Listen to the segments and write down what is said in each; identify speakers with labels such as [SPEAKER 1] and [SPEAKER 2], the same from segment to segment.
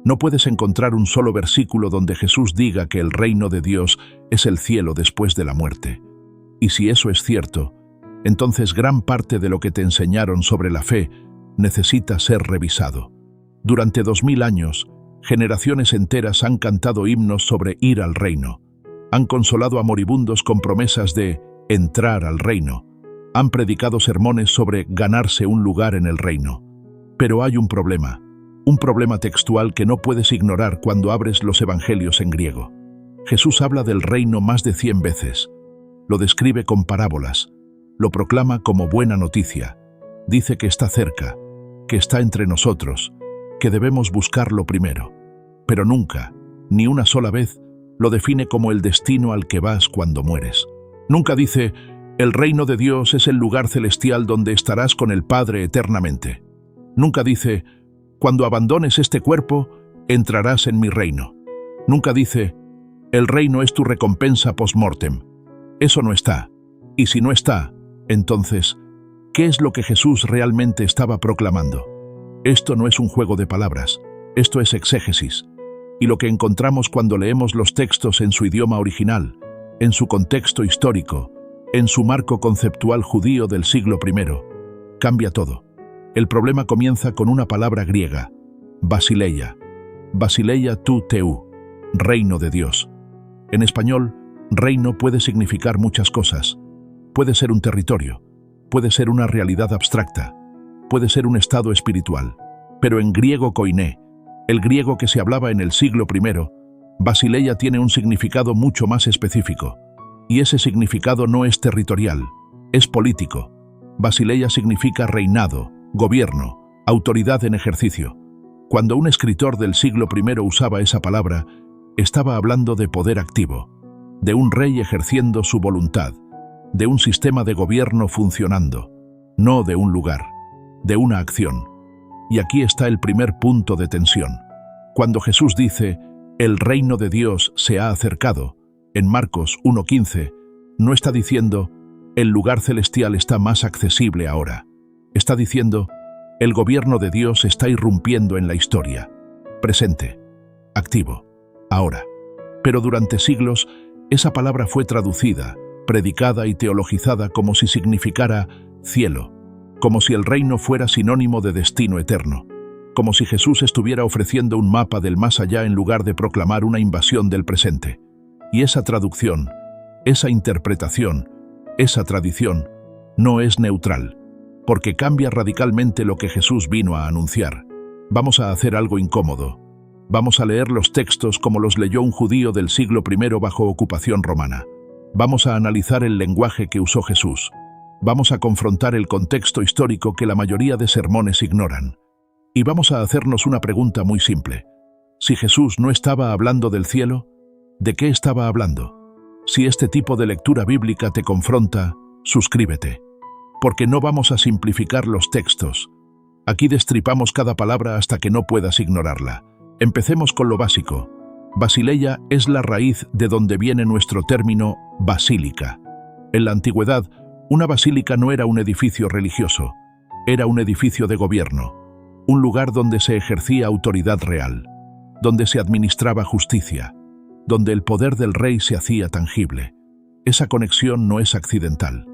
[SPEAKER 1] No puedes encontrar un solo versículo donde Jesús diga que el reino de Dios es el cielo después de la muerte. Y si eso es cierto, entonces gran parte de lo que te enseñaron sobre la fe necesita ser revisado. Durante 2000 años, generaciones enteras han cantado himnos sobre ir al reino. Han consolado a moribundos con promesas de entrar al reino. Han predicado sermones sobre ganarse un lugar en el reino. Pero hay un problema textual que no puedes ignorar cuando abres los evangelios en griego. Jesús habla del reino más de 100 veces. Lo describe con parábolas. Lo proclama como buena noticia. Dice que está cerca, que está entre nosotros, que debemos buscarlo primero. Pero nunca, ni una sola vez, lo define como el destino al que vas cuando mueres. Nunca dice, el reino de Dios es el lugar celestial donde estarás con el Padre eternamente. Nunca dice, cuando abandones este cuerpo, entrarás en mi reino. Nunca dice, el reino es tu recompensa post-mortem. Eso no está. Y si no está, entonces, ¿qué es lo que Jesús realmente estaba proclamando? Esto no es un juego de palabras, esto es exégesis. Y lo que encontramos cuando leemos los textos en su idioma original, en su contexto histórico, en su marco conceptual judío del siglo I, cambia todo. El problema comienza con una palabra griega, basileia. Basileia tu theou, reino de Dios. En español, reino puede significar muchas cosas. Puede ser un territorio, puede ser una realidad abstracta, puede ser un estado espiritual. Pero en griego koiné, el griego que se hablaba en el siglo I, basileia tiene un significado mucho más específico. Y ese significado no es territorial, es político. Basileia significa reinado, gobierno, autoridad en ejercicio. Cuando un escritor del siglo I usaba esa palabra, estaba hablando de poder activo, de un rey ejerciendo su voluntad, de un sistema de gobierno funcionando, no de un lugar, de una acción. Y aquí está el primer punto de tensión. Cuando Jesús dice, el reino de Dios se ha acercado, en Marcos 1:15, no está diciendo, el lugar celestial está más accesible ahora. Está diciendo, el gobierno de Dios está irrumpiendo en la historia. Presente, activo, ahora. Pero durante siglos, esa palabra fue traducida, predicada y teologizada como si significara cielo, como si el reino fuera sinónimo de destino eterno, como si Jesús estuviera ofreciendo un mapa del más allá en lugar de proclamar una invasión del presente. Y esa traducción, esa interpretación, esa tradición, no es neutral, porque cambia radicalmente lo que Jesús vino a anunciar. Vamos a hacer algo incómodo. Vamos a leer los textos como los leyó un judío del siglo I bajo ocupación romana. Vamos a analizar el lenguaje que usó Jesús. Vamos a confrontar el contexto histórico que la mayoría de sermones ignoran. Y vamos a hacernos una pregunta muy simple. Si Jesús no estaba hablando del cielo, ¿de qué estaba hablando? Si este tipo de lectura bíblica te confronta, suscríbete. Porque no vamos a simplificar los textos. Aquí destripamos cada palabra hasta que no puedas ignorarla. Empecemos con lo básico. Basileia es la raíz de donde viene nuestro término basílica. En la antigüedad, una basílica no era un edificio religioso, era un edificio de gobierno, un lugar donde se ejercía autoridad real, donde se administraba justicia, donde el poder del rey se hacía tangible. Esa conexión no es accidental,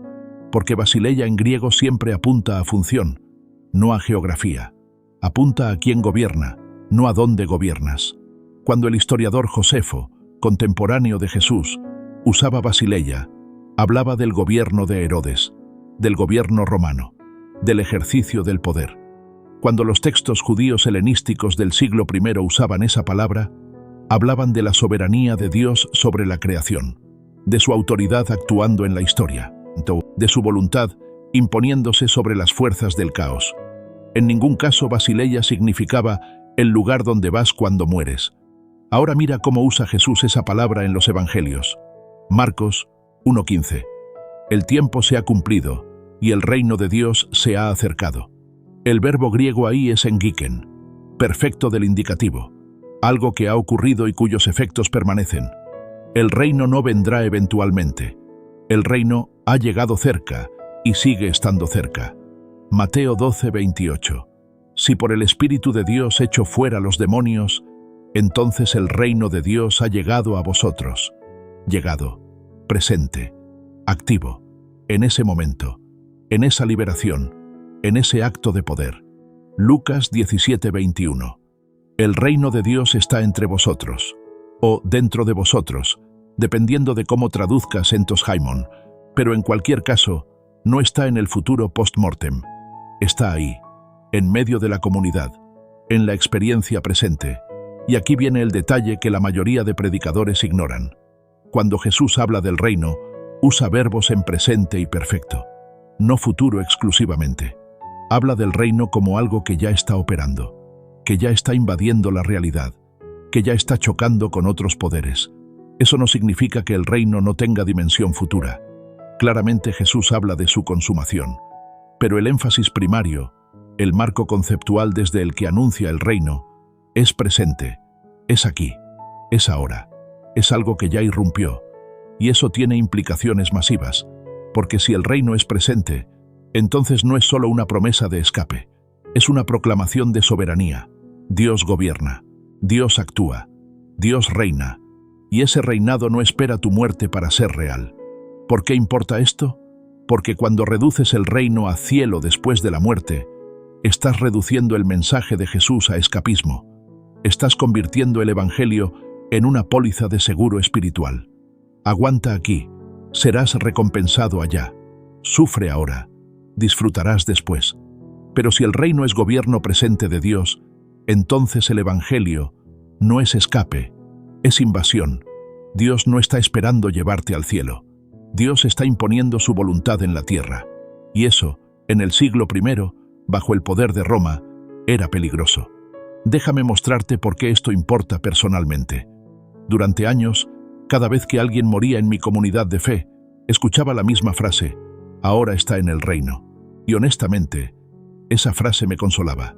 [SPEAKER 1] porque basileia en griego siempre apunta a función, no a geografía. Apunta a quién gobierna, no a dónde gobiernas. Cuando el historiador Josefo, contemporáneo de Jesús, usaba basileia, hablaba del gobierno de Herodes, del gobierno romano, del ejercicio del poder. Cuando los textos judíos helenísticos del siglo I usaban esa palabra, hablaban de la soberanía de Dios sobre la creación, de su autoridad actuando en la historia, de su voluntad imponiéndose sobre las fuerzas del caos. En ningún caso basileia significaba el lugar donde vas cuando mueres. Ahora mira cómo usa Jesús esa palabra en los evangelios. Marcos 1:15. El tiempo se ha cumplido y el reino de Dios se ha acercado. El verbo griego ahí es engiken, perfecto del indicativo, algo que ha ocurrido y cuyos efectos permanecen. El reino no vendrá eventualmente. El reino ha llegado cerca y sigue estando cerca. Mateo 12:28. Si por el Espíritu de Dios echo fuera los demonios, entonces el reino de Dios ha llegado a vosotros. Llegado, presente, activo, en ese momento, en esa liberación, en ese acto de poder. Lucas 17:21. El reino de Dios está entre vosotros, o dentro de vosotros, dependiendo de cómo traduzcas entos haimon, pero en cualquier caso, no está en el futuro post-mortem. Está ahí, en medio de la comunidad, en la experiencia presente. Y aquí viene el detalle que la mayoría de predicadores ignoran. Cuando Jesús habla del reino, usa verbos en presente y perfecto, no futuro exclusivamente. Habla del reino como algo que ya está operando, que ya está invadiendo la realidad, que ya está chocando con otros poderes. Eso no significa que el reino no tenga dimensión futura. Claramente Jesús habla de su consumación, pero el énfasis primario, el marco conceptual desde el que anuncia el reino, es presente, es aquí, es ahora, es algo que ya irrumpió, y eso tiene implicaciones masivas, porque si el reino es presente, entonces no es solo una promesa de escape, es una proclamación de soberanía. Dios gobierna, Dios actúa, Dios reina, y ese reinado no espera tu muerte para ser real. ¿Por qué importa esto? Porque cuando reduces el reino a cielo después de la muerte, estás reduciendo el mensaje de Jesús a escapismo. Estás convirtiendo el Evangelio en una póliza de seguro espiritual. Aguanta aquí, serás recompensado allá. Sufre ahora, disfrutarás después. Pero si el reino es gobierno presente de Dios, entonces el Evangelio no es escape, es invasión. Dios no está esperando llevarte al cielo. Dios está imponiendo su voluntad en la tierra. Y eso, en el siglo I, bajo el poder de Roma, era peligroso. Déjame mostrarte por qué esto importa personalmente. Durante años, cada vez que alguien moría en mi comunidad de fe, escuchaba la misma frase: ahora está en el reino. Y honestamente, esa frase me consolaba.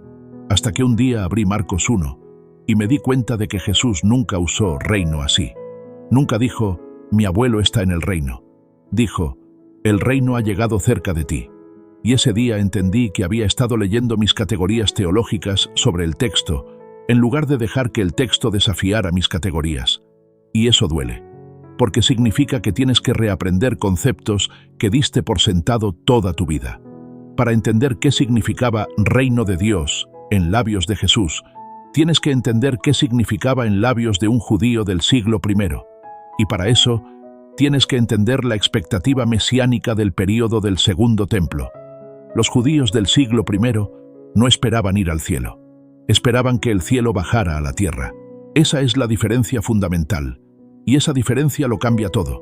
[SPEAKER 1] Hasta que un día abrí Marcos 1 y me di cuenta de que Jesús nunca usó reino así. Nunca dijo, mi abuelo está en el reino. Dijo, el reino ha llegado cerca de ti. Y ese día entendí que había estado leyendo mis categorías teológicas sobre el texto, en lugar de dejar que el texto desafiara mis categorías. Y eso duele, porque significa que tienes que reaprender conceptos que diste por sentado toda tu vida. Para entender qué significaba reino de Dios en labios de Jesús, tienes que entender qué significaba en labios de un judío del siglo I. Y para eso, tienes que entender la expectativa mesiánica del período del Segundo Templo. Los judíos del siglo I no esperaban ir al cielo. Esperaban que el cielo bajara a la tierra. Esa es la diferencia fundamental, y esa diferencia lo cambia todo.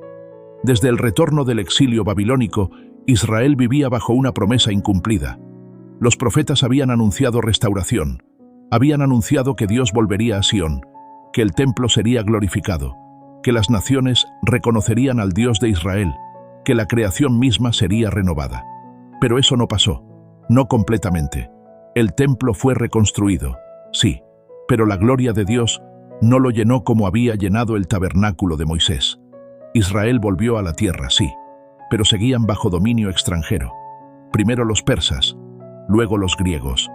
[SPEAKER 1] Desde el retorno del exilio babilónico, Israel vivía bajo una promesa incumplida. Los profetas habían anunciado restauración, habían anunciado que Dios volvería a Sión, que el templo sería glorificado, que las naciones reconocerían al Dios de Israel, que la creación misma sería renovada. Pero eso no pasó, no completamente. El templo fue reconstruido, sí, pero la gloria de Dios no lo llenó como había llenado el tabernáculo de Moisés. Israel volvió a la tierra, sí, pero seguían bajo dominio extranjero. Primero los persas, luego los griegos,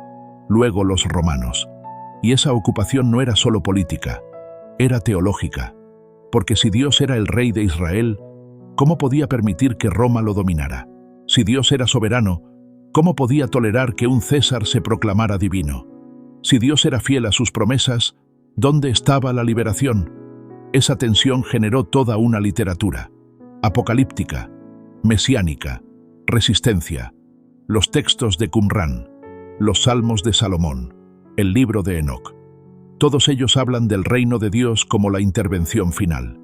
[SPEAKER 1] luego los romanos. Y esa ocupación no era solo política, era teológica. Porque si Dios era el rey de Israel, ¿cómo podía permitir que Roma lo dominara? Si Dios era soberano, ¿cómo podía tolerar que un César se proclamara divino? Si Dios era fiel a sus promesas, ¿dónde estaba la liberación? Esa tensión generó toda una literatura, apocalíptica, mesiánica, resistencia, los textos de Qumrán, los salmos de Salomón, el libro de Enoc. Todos ellos hablan del reino de Dios como la intervención final,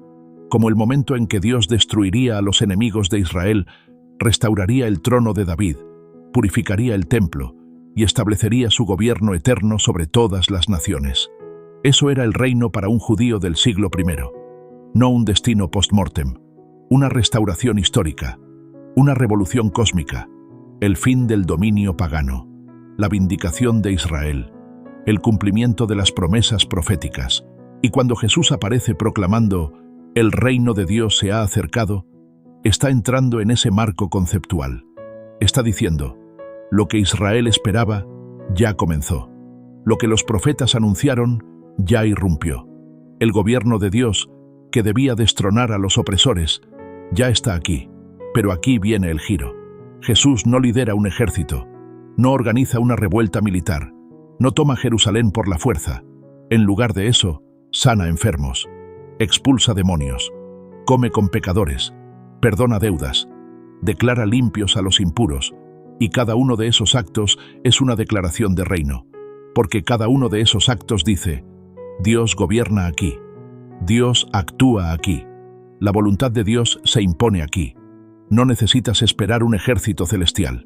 [SPEAKER 1] como el momento en que Dios destruiría a los enemigos de Israel, restauraría el trono de David, purificaría el templo y establecería su gobierno eterno sobre todas las naciones. Eso era el reino para un judío del siglo I, no un destino post-mortem, una restauración histórica, una revolución cósmica, el fin del dominio pagano, la vindicación de Israel, el cumplimiento de las promesas proféticas. Y cuando Jesús aparece proclamando, el reino de Dios se ha acercado, está entrando en ese marco conceptual. Está diciendo, lo que Israel esperaba ya comenzó. Lo que los profetas anunciaron ya irrumpió. El gobierno de Dios, que debía destronar a los opresores, ya está aquí. Pero aquí viene el giro. Jesús no lidera un ejército, no organiza una revuelta militar, no toma Jerusalén por la fuerza. En lugar de eso, sana enfermos, expulsa demonios, come con pecadores, perdona deudas, declara limpios a los impuros, y cada uno de esos actos es una declaración de reino, porque cada uno de esos actos dice: Dios gobierna aquí, Dios actúa aquí, la voluntad de Dios se impone aquí. No necesitas esperar un ejército celestial.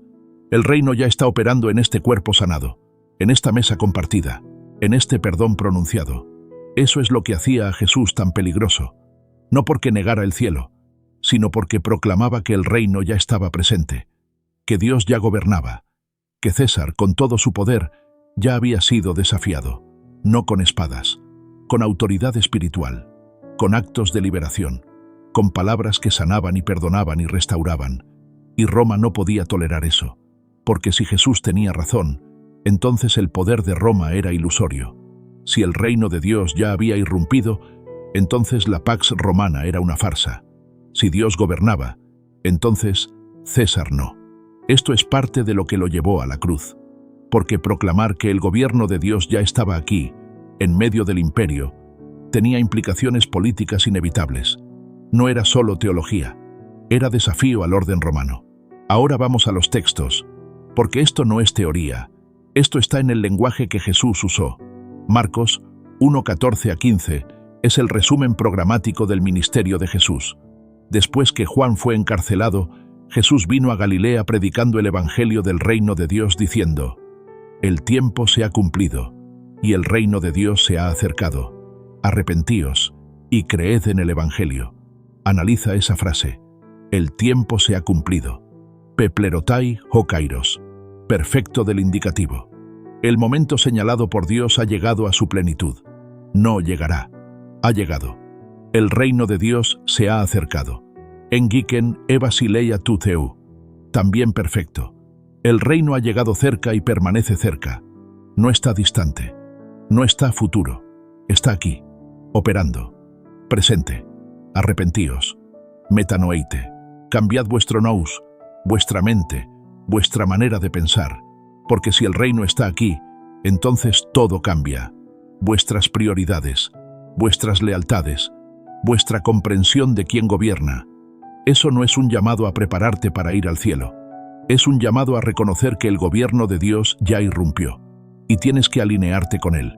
[SPEAKER 1] El reino ya está operando en este cuerpo sanado, en esta mesa compartida, en este perdón pronunciado. Eso es lo que hacía a Jesús tan peligroso, no porque negara el cielo, sino porque proclamaba que el reino ya estaba presente, que Dios ya gobernaba, que César, con todo su poder, ya había sido desafiado, no con espadas, con autoridad espiritual, con actos de liberación, con palabras que sanaban y perdonaban y restauraban. Y Roma no podía tolerar eso, porque si Jesús tenía razón, entonces el poder de Roma era ilusorio. Si el reino de Dios ya había irrumpido, entonces la Pax Romana era una farsa. Si Dios gobernaba, entonces César no. Esto es parte de lo que lo llevó a la cruz, porque proclamar que el gobierno de Dios ya estaba aquí, en medio del imperio, tenía implicaciones políticas inevitables. No era solo teología, era desafío al orden romano. Ahora vamos a los textos, porque esto no es teoría, esto está en el lenguaje que Jesús usó. Marcos 1:14-15 es el resumen programático del ministerio de Jesús. Después que Juan fue encarcelado, Jesús vino a Galilea predicando el evangelio del reino de Dios diciendo: El tiempo se ha cumplido, y el reino de Dios se ha acercado. Arrepentíos, y creed en el evangelio. Analiza esa frase. El tiempo se ha cumplido. Peplerotai ho kairos. Perfecto del indicativo. El momento señalado por Dios ha llegado a su plenitud. No llegará. Ha llegado. El reino de Dios se ha acercado. Engiken e basileia tu theu. También perfecto. El reino ha llegado cerca y permanece cerca. No está distante. No está futuro. Está aquí. Operando. Presente. Arrepentíos. Metanoeite. Cambiad vuestro nous, vuestra mente, vuestra manera de pensar, porque si el reino está aquí, entonces todo cambia. Vuestras prioridades, vuestras lealtades, vuestra comprensión de quién gobierna. Eso no es un llamado a prepararte para ir al cielo. Es un llamado a reconocer que el gobierno de Dios ya irrumpió, y tienes que alinearte con él.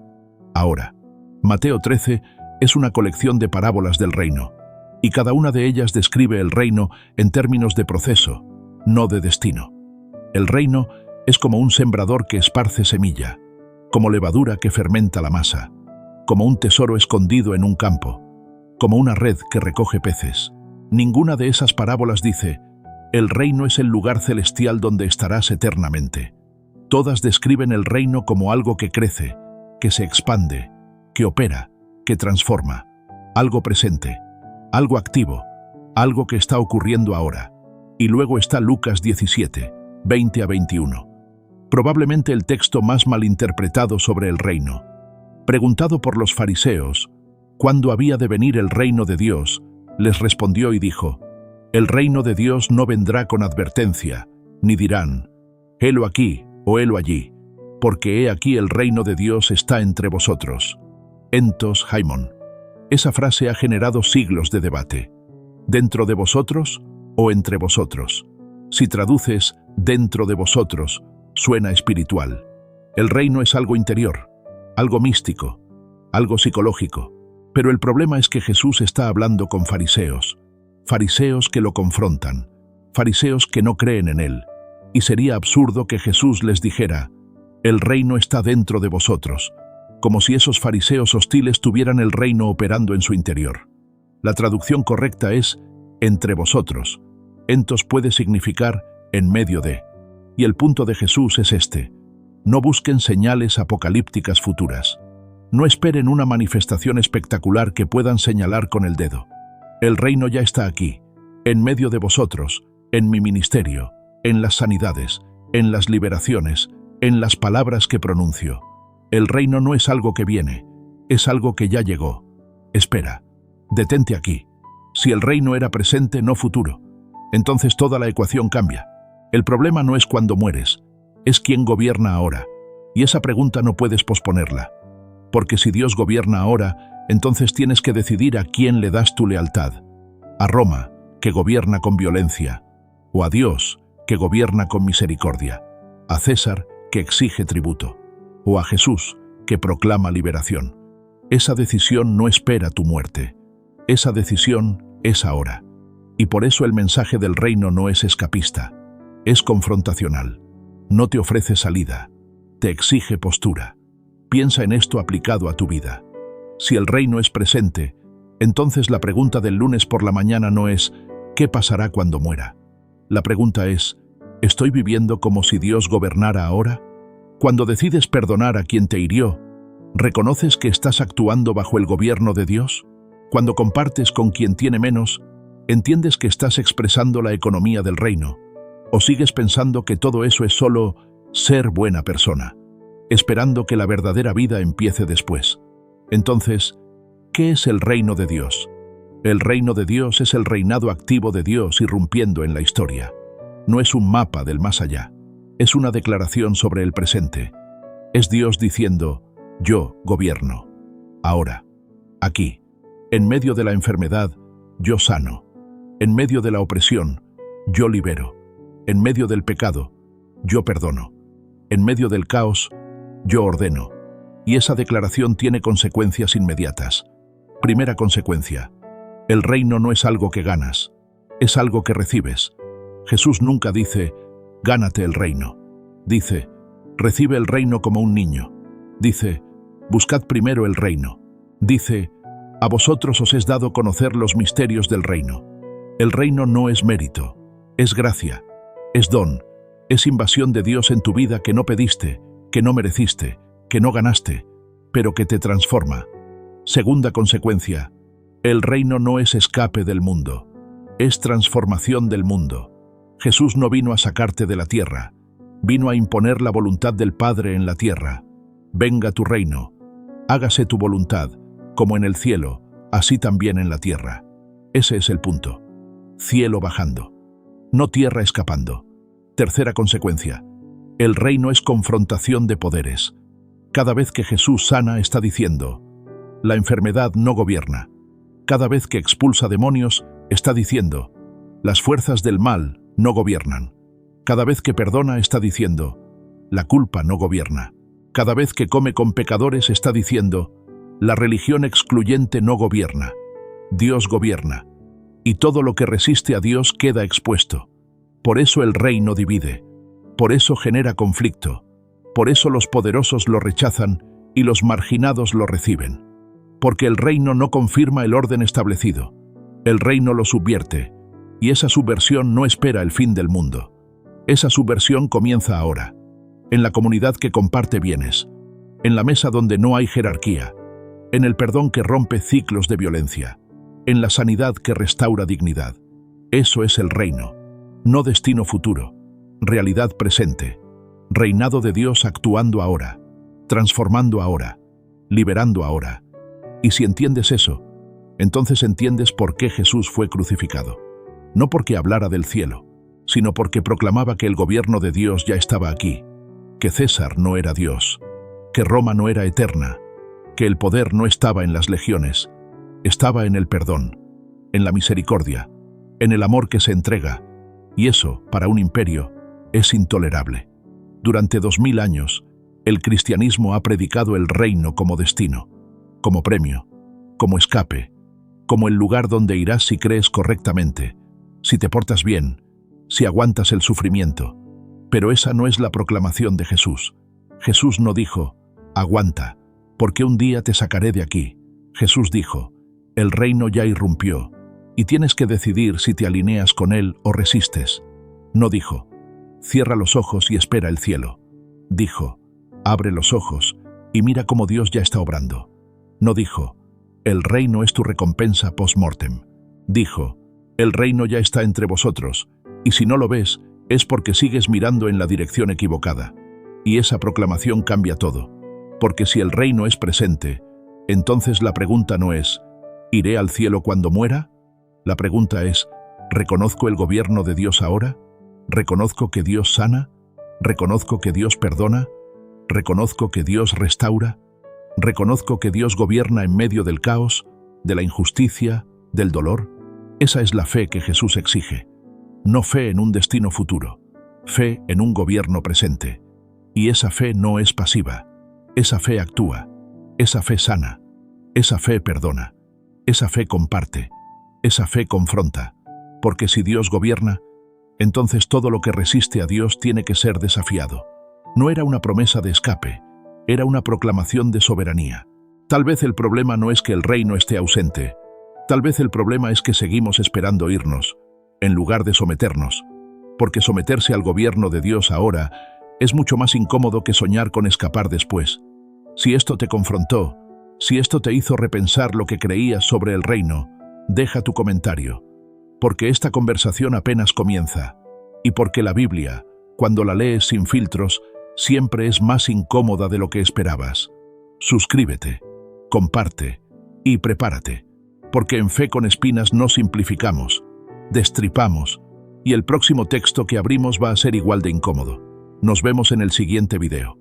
[SPEAKER 1] Ahora, Mateo 13 es una colección de parábolas del reino, y cada una de ellas describe el reino en términos de proceso, no de destino. El reino es como un sembrador que esparce semilla, como levadura que fermenta la masa, como un tesoro escondido en un campo, como una red que recoge peces. Ninguna de esas parábolas dice: el reino es el lugar celestial donde estarás eternamente. Todas describen el reino como algo que crece, que se expande, que opera, que transforma, algo presente, algo activo, algo que está ocurriendo ahora. Y luego está Lucas 17, 20-21. Probablemente el texto más malinterpretado sobre el reino. Preguntado por los fariseos, ¿cuándo había de venir el reino de Dios?, les respondió y dijo: el reino de Dios no vendrá con advertencia, ni dirán: helo aquí o helo allí, porque he aquí el reino de Dios está entre vosotros. Entos Haimon. Esa frase ha generado siglos de debate. ¿Dentro de vosotros o entre vosotros? Si traduces dentro de vosotros, suena espiritual. El reino es algo interior, algo místico, algo psicológico. Pero el problema es que Jesús está hablando con fariseos que lo confrontan, fariseos que no creen en él. Y sería absurdo que Jesús les dijera: el reino está dentro de vosotros, como si esos fariseos hostiles tuvieran el reino operando en su interior. La traducción correcta es entre vosotros. Entos puede significar en medio de. Y el punto de Jesús es este: no busquen señales apocalípticas futuras. No esperen una manifestación espectacular que puedan señalar con el dedo. El reino ya está aquí, en medio de vosotros, en mi ministerio, en las sanidades, en las liberaciones, en las palabras que pronuncio. El reino no es algo que viene, Es algo que ya llegó. Espera, detente aquí. Si el reino era presente, no futuro, entonces toda la ecuación cambia. El problema no es cuando mueres, es quién gobierna ahora. Y esa pregunta no puedes posponerla. Porque si Dios gobierna ahora, entonces tienes que decidir a quién le das tu lealtad. A Roma, que gobierna con violencia, o a Dios, que gobierna con misericordia. A César, que exige tributo, o a Jesús, que proclama liberación. Esa decisión no espera tu muerte. Esa decisión es ahora. Y por eso el mensaje del reino no es escapista, es confrontacional. No te ofrece salida, te exige postura. Piensa en esto aplicado a tu vida. Si el reino es presente, entonces la pregunta del lunes por la mañana no es ¿qué pasará cuando muera? La pregunta es ¿estoy viviendo como si Dios gobernara ahora? Cuando decides perdonar a quien te hirió, ¿reconoces que estás actuando bajo el gobierno de Dios? Cuando compartes con quien tiene menos, ¿entiendes que estás expresando la economía del reino? ¿O sigues pensando que todo eso es solo ser buena persona, esperando que la verdadera vida empiece después? Entonces, ¿qué es el reino de Dios? El reino de Dios es el reinado activo de Dios irrumpiendo en la historia. No es un mapa del más allá, es una declaración sobre el presente. Es Dios diciendo, yo gobierno. Ahora, aquí, en medio de la enfermedad, yo sano. En medio de la opresión, yo libero. En medio del pecado, yo perdono. En medio del caos, yo ordeno. Y esa declaración tiene consecuencias inmediatas. Primera consecuencia: el reino no es algo que ganas, es algo que recibes. Jesús nunca dice, gánate el reino. Dice, recibe el reino como un niño. Dice, buscad primero el reino. Dice, a vosotros os es dado conocer los misterios del reino. El reino no es mérito, es gracia, es don, es invasión de Dios en tu vida que no pediste, que no mereciste, que no ganaste, pero que te transforma. Segunda consecuencia: el reino no es escape del mundo, es transformación del mundo. Jesús no vino a sacarte de la tierra, vino a imponer la voluntad del Padre en la tierra. Venga tu reino, hágase tu voluntad, como en el cielo, así también en la tierra. Ese es el punto. Cielo bajando, no tierra escapando. Tercera consecuencia: el reino es confrontación de poderes. Cada vez que Jesús sana está diciendo, la enfermedad no gobierna. Cada vez que expulsa demonios está diciendo, las fuerzas del mal no gobiernan. Cada vez que perdona está diciendo, la culpa no gobierna. Cada vez que come con pecadores está diciendo, la religión excluyente no gobierna. Dios gobierna. Y todo lo que resiste a Dios queda expuesto. Por eso el reino divide. Por eso genera conflicto. Por eso los poderosos lo rechazan y los marginados lo reciben. Porque el reino no confirma el orden establecido. El reino lo subvierte. Y esa subversión no espera el fin del mundo. Esa subversión comienza ahora. En la comunidad que comparte bienes. En la mesa donde no hay jerarquía. En el perdón que rompe ciclos de violencia. En la sanidad que restaura dignidad. Eso es el reino. No destino futuro. Realidad presente. Reinado de Dios actuando ahora. Transformando ahora. Liberando ahora. Y si entiendes eso, entonces entiendes por qué Jesús fue crucificado. No porque hablara del cielo, sino porque proclamaba que el gobierno de Dios ya estaba aquí, que César no era Dios, que Roma no era eterna, que el poder no estaba en las legiones, estaba en el perdón, en la misericordia, en el amor que se entrega, y eso, para un imperio, es intolerable. Durante 2000 años, el cristianismo ha predicado el reino como destino, como premio, como escape, como el lugar donde irás si crees correctamente, si te portas bien, si aguantas el sufrimiento. Pero esa no es la proclamación de Jesús. Jesús no dijo, aguanta, porque un día te sacaré de aquí. Jesús dijo, el reino ya irrumpió, y tienes que decidir si te alineas con él o resistes. No dijo, cierra los ojos y espera el cielo. Dijo, abre los ojos y mira cómo Dios ya está obrando. No dijo, el reino es tu recompensa post-mortem. Dijo, el reino ya está entre vosotros, y si no lo ves, es porque sigues mirando en la dirección equivocada. Y esa proclamación cambia todo, porque si el reino es presente, Entonces la pregunta no es, ¿iré al cielo cuando muera? La pregunta es, ¿reconozco el gobierno de Dios ahora? ¿Reconozco que Dios sana? ¿Reconozco que Dios perdona? ¿Reconozco que Dios restaura? ¿Reconozco que Dios gobierna en medio del caos, de la injusticia, del dolor? Esa es la fe que Jesús exige. No fe en un destino futuro, fe en un gobierno presente. Y esa fe no es pasiva. Esa fe actúa. Esa fe sana. Esa fe perdona. Esa fe comparte. Esa fe confronta. Porque si Dios gobierna, entonces todo lo que resiste a Dios tiene que ser desafiado. No era una promesa de escape, era una proclamación de soberanía. Tal vez el problema no es que el reino esté ausente. Tal vez el problema es que seguimos esperando irnos, en lugar de someternos. Porque someterse al gobierno de Dios ahora es mucho más incómodo que soñar con escapar después. Si esto te confrontó, si esto te hizo repensar lo que creías sobre el reino, deja tu comentario. Porque esta conversación apenas comienza. Y porque la Biblia, cuando la lees sin filtros, siempre es más incómoda de lo que esperabas. Suscríbete, comparte y prepárate. Porque en Fe con Espinas no simplificamos, destripamos, y el próximo texto que abrimos va a ser igual de incómodo. Nos vemos en el siguiente video.